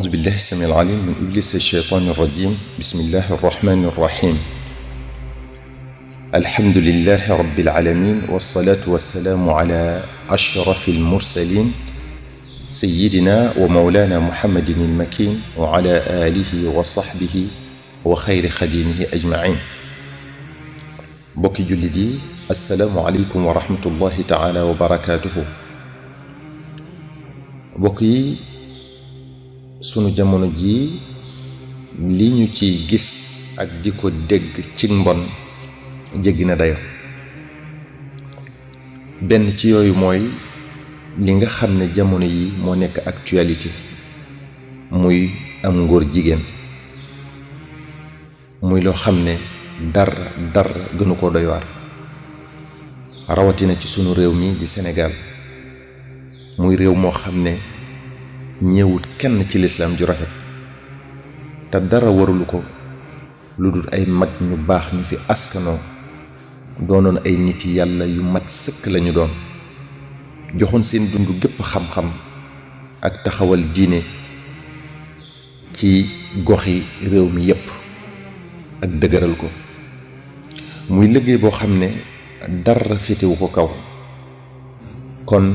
أعوذ بالله السميع العليم من إبليس الشيطان الرجيم. بسم الله الرحمن الرحيم. الحمد لله رب العالمين، والصلاة والسلام على أشرف المرسلين سيدنا ومولانا محمد المكين وعلى آله وصحبه وخير خديمه أجمعين. بوكي جلدي، السلام عليكم ورحمة الله تعالى وبركاته. بوكي sunu jamono ji li ñu ci gis ak diko dégg ci mbon jéggi na dayo. benn ci yooyu mooy li nga xam ne jamono yi moo nekk actualité muy am ngóor jigéen, muy loo xam ne dara gënu ko doy waar, rawatina ci sunu réew mi di Sénégal, muy réew moo xam ne ñeewut kenn ci lislaam ju rafet te dara warulu ko lu dul ay mag ñu baax ñu fi askanoo doonoon ay nit yàlla yu mat sëkk lañu doon, joxoon seen dund gépp xam-xam ak taxawal diine ci goxi réew mi yépp ak dëgëral ko. muy liggéey boo xam ne dara féetewu ko kaw. kon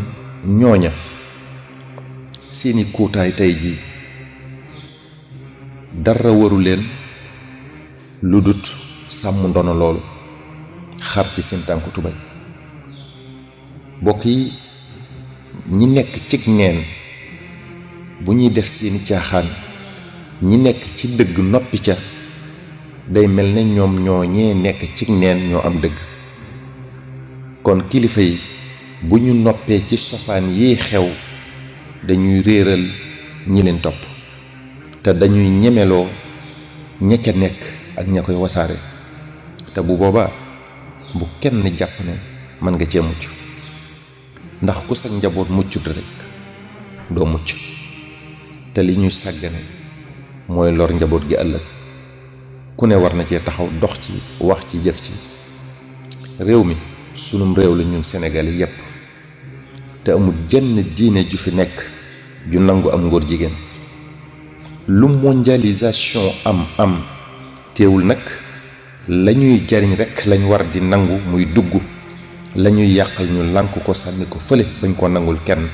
ñooña seeni kuutaay tey ji dara waru leen lu dut sàmm ndono loolu, xar ci seen tànku tubay. bokk yi, ñi nekk cig neen bu ñuy def seeni caaxaan, ñi nekk ci dëgg noppi ca, day mel ne ñoom ñoo ñee nekk cig neen ñoo am dëgg. kon kilifa yi bu ñu noppee ci sofaan yi xew, dañuy réeral ñi leen topp te dañuy ñemeloo ña ca nekk ak ña koy wasaare, te bu boobaa bu kenn jàpp ne mën nga cee mucc, ndax ku sa njaboot muccut rek doo mucc. te li ñuy sàggane mooy lor njaboot gi ëllëg. ku ne war na cee taxaw, dox ci, wax ci, jëf ci. réew mi sunum réew la ñun Sénégal yi yépp, te amul jenn diine ju fi nekk ju nangu am ngóor jigéen. lu mondialisation am teewul nag lañuy jariñ rekk lañ war di nangu muy dugg, lañuy yàqal ñu lànk ko sànni ko fële bañ ko nangul kenn,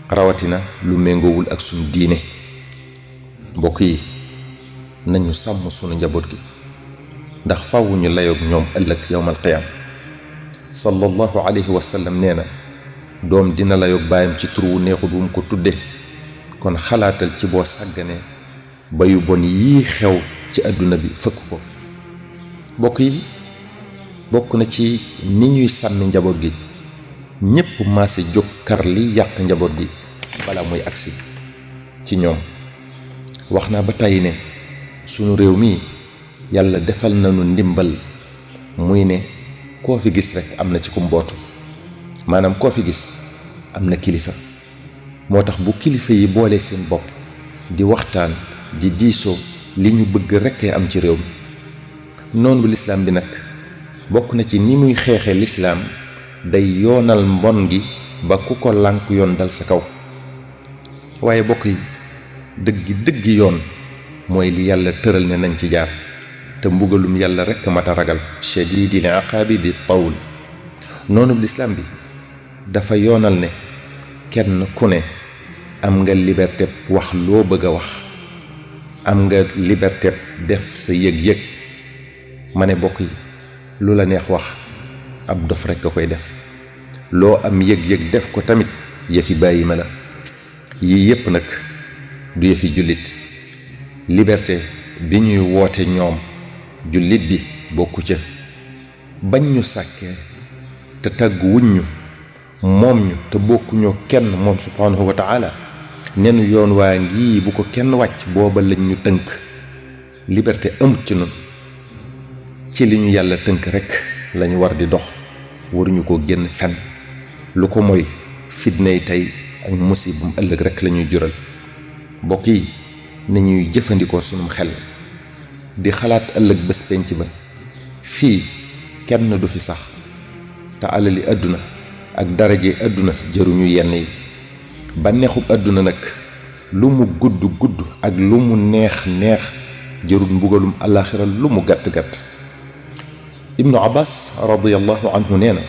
rawatina lu méngoowul ak sunu diine. mbokk yi, nañu sàmm sunu njaboot gi, ndax faaw ñu layoog ñoom ëllëg yawmal qiyaam. sallallahu alayhi wa sallam nee na, doom dina layoog baayam ci tur wu neexut wu mu ko tudde. kon xalaatal ci boo sàgganee ba yu bon yii xew ci àdduna bi fëkk ko. bokk yi, bokk na ci ni ñuy sàmmi njaboot gi, ñépp maase jóg kar li yàq njaboot gi bala muy agsi ci ñoom. wax naa ba tàyyi ne sunu réew mi yàlla defal nañu ndimbal, muy ne koo fi gis rekk am na ci ku mbootu, maanaam koo fi gis am na kilifa. moo tax bu kilifa yi boole seen bopp di waxtaan di diisoo, li ñu bëgg rekkee am ci réew mi. noonu lislaam bi nag bokk na ci ni muy xeexe lislaam, day yoonal mbon gi ba ku ko lànk yoon dal sa kaw. waaye bokk yi, dëggi yoon mooy li yàlla tëral ne nañ ci jaar, te mbugalum yàlla rekk mata ragal, shadidil iqaabi di tawl. noonu lislaam bi dafa yoonal ne kenn ku ne am nga liberté wax loo bëgg a wax, am nga liberté def sa yëg-yëg. ma ne bokk yi, lu la neex wax ab dof rekk a koy def. loo am yëg-yëg def ko tamit yëfi bàyyi ma la. yii yépp nag du yëfi jullit. liberté bi ñuy woote ñoom, jullit bi bokku ca. bañ ñu sàkkee te tàggu wuñ ñu, moom ñu te bokkuñoo kenn moom subhaanahu wa taala, nenu yoon waa ngi bu ko kenn wàcc, booba lañ ñu tënk. liberté amut ci nun. ci li ñu yàlla tënk rekk lañu war di dox, waruñu ko génn fenn. lu ko mooy fitnay tey ak musibum ëllëg rekk lañuy jural. mbokk yi, nañuy jëfandikoo sunum xel di xalaat ëllëg bés penc ba. fii kenn du fi sax, te alali àdduna ak daraje àdduna jëruñu yenn yi. bànneexub àdduna nag lu mu gudd gudd ak lu mu neex neex jërul mbugalum alaxira lu mu gàtt gàtt. ibnu abbas radiyallahu anhu nee na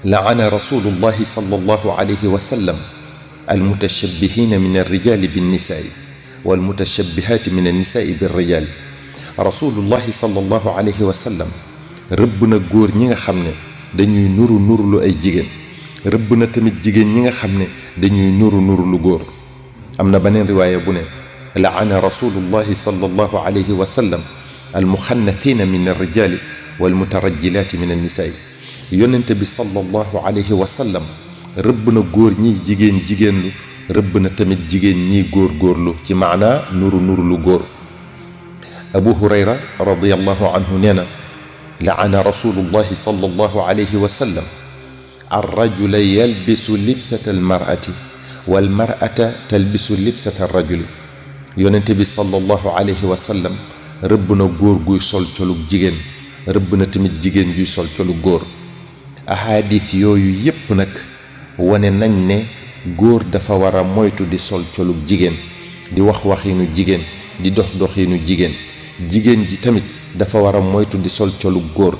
laana rasulullahi sallallahu alayhi wa sallam almutashabbihina min alrijali binnisaai walmutashabbihaati min annisaai birrijali. rasulullahi sallallahu alayhi wa sallam rëbb na góor ñi nga xam ne dañuy nuru nurulu ay jigéen, rëbb na tamit jigéen ñi nga xam ne dañuy nuru nurulu góor. am na beneen riwaaya bu ne laana rasulullahi sallallahu alayhi wa sallam almuxannathina min alrijali walmutarajjilaati min annisaai. yonente bi sallallahu alayhi wa sallam rëbb na góor ñiy jigéenlu, rëbb na tamit jigéen ñiy góorlu ci maanaa nuru lu góor. abu hurayra radiyallahu anhu nee na laana rasulullahi sallallahu alayhi wa sallam arrajula yalbisu libsata almar'ati walmar'ata talbisu libsata arrajuli. yonente bi sallallahu alayhi wa sallam rëbb na góor guy sol colug jigéen, rëbb na tamit jigéen juy sol colug góor. ahadith yooyu yépp nag wane nañ ne góor dafa war a moytu di sol colug jigéen, di wax waxinu jigéen, di dox doxinu jigéen. jigéen ji tamit dafa war a moytu di sol colug góor,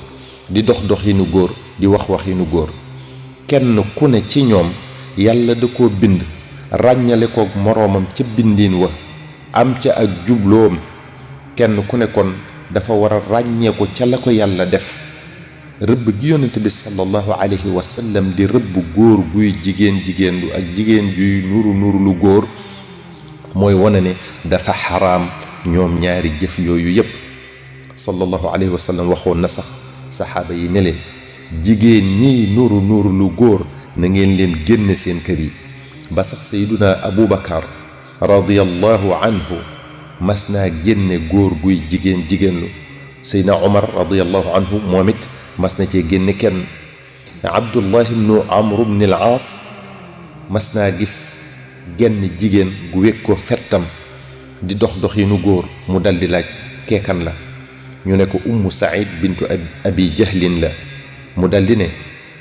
di dox doxinu góor, di wax waxinu góor. kenn ku ne ci ñoom yàlla da koo bind ràññale koog moroomam ca bindiin wa, am ca ak jubloom. kenn ku ne kon dafa war a ràññee ko ca la ko yàlla def. rëbb gi yonent bi sallallahu alayhi wa sallam di rëbb góor guy jigéenlu ak jigéen juy nuru lu góor mooy wane ne dafa xaraam ñoom ñaari jëf yooyu yépp. sallallahu alayhi wa sallam waxoon na sax saxaaba yi ne leen jigéen ñiy nuru lu góor na ngeen leen génne seen kër yi. ba sax sayduna abubakar radiyallahu anhu mas naa génne góor guy jigéenlu. saydna omar radiyallahu anhu moom it mas na cee génne kenn. abdullah ibnu amr ibn al-aas mas naa gis genn jigéen gu wékk ko fettam di dox doxinu góor, mu daldi laaj keekan la. ñu ne ko ummu saïd bintu abi jahlin la. mu daldi ne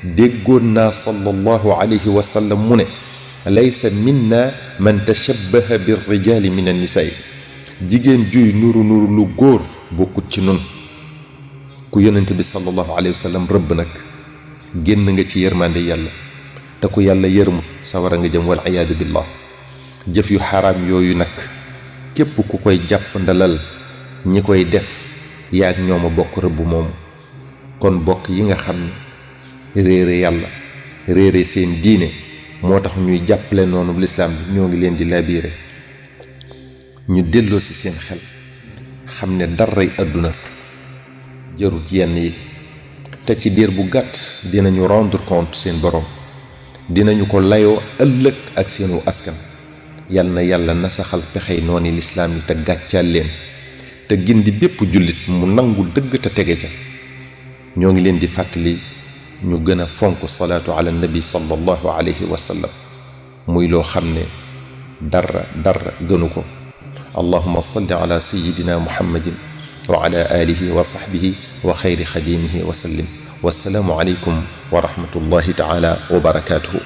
déggoon naa sallallahu alayhi wa sallam mu ne laysa minna man tashabbaha birrijali min annisaai. jigéen juy nuru lu góor bokkut ci nun. ku yonent bi sallallahu alayhi wa sallam rëbb nag génn nga ci yërmande yàlla, te ku yàlla yërmut sawara nga jëm, wal iyaadu billah. jëf yu xaraam yooyu nag képp ku koy jàpp ndalal ñi koy def yaag ñooma bokk rëbb moomu. kon bokk yi nga xam ne réere yàlla, réere seen diine moo tax ñuy jàppale noonu lislaam bi, ñoo ngi leen di laabire ñu delloo ci seen xel, xam ne daray àdduna jarut yenn yi, te ci diir bu gàtt dinañu rendre compte seen borom, dinañu ko layoo ëllëg ak seenu askan. yal na yàlla nasaxal pexey nooni lislaam yi te gàccaal leen, te gindi bépp jullit mu nangu dëgg te tege ca. ñoo ngi leen di fàttali ñu gën a fonk salaatu ala nabi sallallahu alayhi wa sallam, muy loo xam ne dara gënu ko. allahumma salli ala sayyidina muhammadin wa ala alihi wa sahbihi wa xayri xadimihi wa sallim. wassalaamu alaykum wa rahmatullahi taala wa barakatuhu.